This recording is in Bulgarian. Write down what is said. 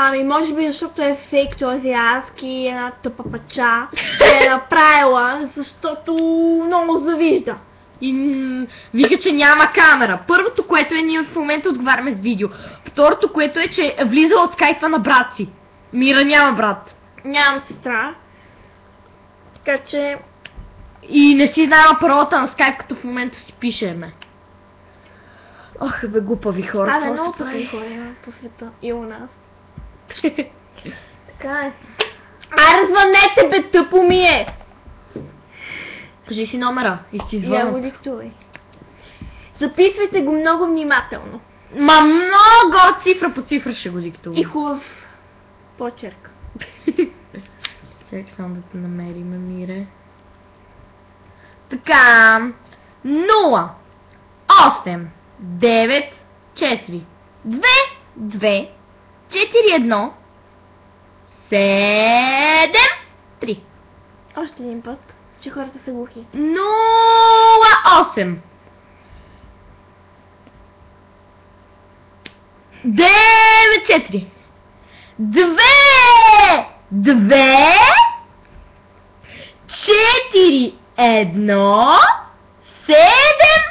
Ами може би защото е фейк този азиатски и една тъпа пача е направила, защото много завижда. И вика, че няма камера. Първото, което е, ние в момента отговаряме с видео. Второто, което е, че е влизала от скайпа на брат си. Мира няма брат. Нямам сестра. Така че... И не си знала паролата на скайп, като в момента си пишеме. Ох, бе, глупави хора. Абе, много тъпи хора има по света. И у нас. Така е. Звънете, бе, тъпо ми е! Кажи си номера и ще Я извънат. го диктувай. Записвайте го много внимателно. Ма много цифра по цифра ще го диктувам. И хубав почерк. Чакай само да те намерим, Мире. Така. 0 8 9 4 2 2 4 1 7 3. Още един път, че хората са глухи. 0 8 9 4 2 2 4 1 7